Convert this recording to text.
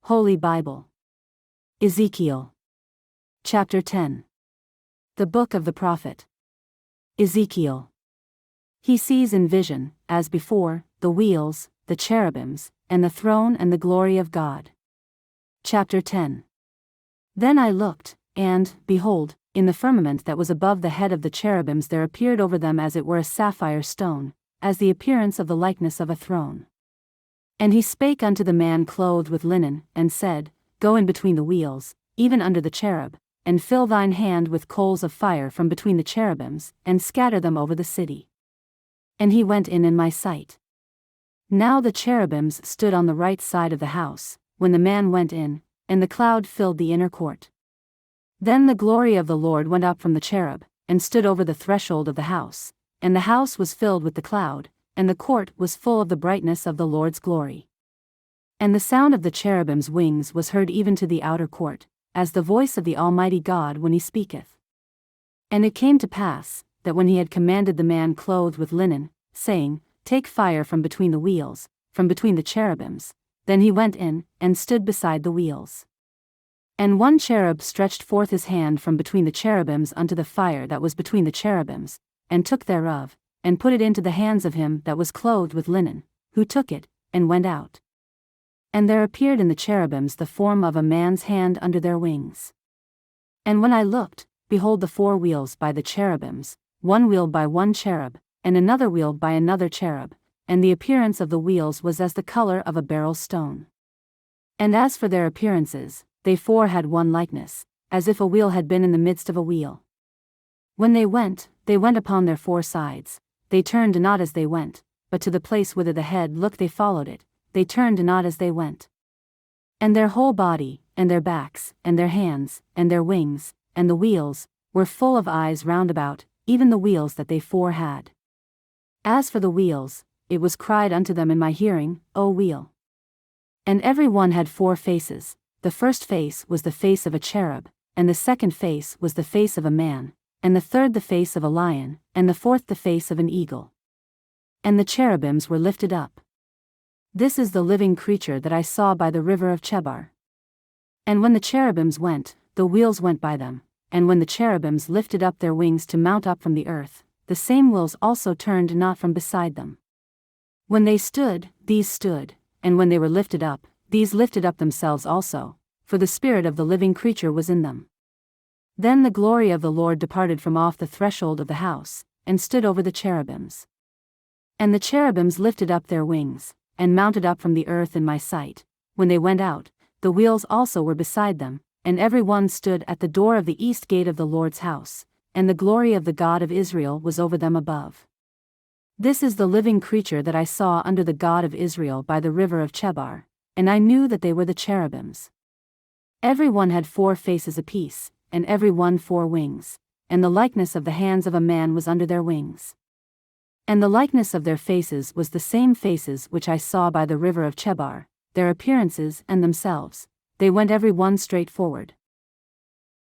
Holy Bible. Ezekiel. Chapter 10. The Book of the Prophet Ezekiel. He sees in vision, as before, the wheels, the cherubims, and the throne and the glory of God. Chapter 10. Then I looked, and, behold, in the firmament that was above the head of the cherubims there appeared over them as it were a sapphire stone, as the appearance of the likeness of a throne. And he spake unto the man clothed with linen, and said, Go in between the wheels, even under the cherub, and fill thine hand with coals of fire from between the cherubims, and scatter them over the city. And he went in my sight. Now the cherubims stood on the right side of the house, when the man went in, and the cloud filled the inner court. Then the glory of the Lord went up from the cherub, and stood over the threshold of the house, and the house was filled with the cloud, and the court was full of the brightness of the Lord's glory. And the sound of the cherubim's wings was heard even to the outer court, as the voice of the Almighty God when he speaketh. And it came to pass, that when he had commanded the man clothed with linen, saying, Take fire from between the wheels, from between the cherubims, then he went in, and stood beside the wheels. And one cherub stretched forth his hand from between the cherubims unto the fire that was between the cherubims, and took thereof, and put it into the hands of him that was clothed with linen, who took it, and went out. And there appeared in the cherubims the form of a man's hand under their wings. And when I looked, behold the 4 wheels by the cherubims, one wheel by one cherub, and another wheel by another cherub, and the appearance of the wheels was as the color of a beryl stone. And as for their appearances, they 4 had one likeness, as if a wheel had been in the midst of a wheel. When they went upon their 4 sides. They turned not as they went, but to the place whither the head looked they followed it, they turned not as they went. And their whole body, and their backs, and their hands, and their wings, and the wheels, were full of eyes round about, even the wheels that they 4 had. As for the wheels, it was cried unto them in my hearing, O wheel. And every one had 4 faces, the first face was the face of a cherub, and the second face was the face of a man, and the third the face of a lion, and the fourth the face of an eagle. And the cherubims were lifted up. This is the living creature that I saw by the river of Chebar. And when the cherubims went, the wheels went by them, and when the cherubims lifted up their wings to mount up from the earth, the same wheels also turned not from beside them. When they stood, these stood, and when they were lifted up, these lifted up themselves also, for the spirit of the living creature was in them. Then the glory of the Lord departed from off the threshold of the house, and stood over the cherubims. And the cherubims lifted up their wings, and mounted up from the earth in my sight. When they went out, the wheels also were beside them, and every one stood at the door of the east gate of the Lord's house, and the glory of the God of Israel was over them above. This is the living creature that I saw under the God of Israel by the river of Chebar, and I knew that they were the cherubims. Every one had 4 faces apiece, and every one 4 wings, and the likeness of the hands of a man was under their wings. And the likeness of their faces was the same faces which I saw by the river of Chebar, their appearances and themselves, they went every one straight forward.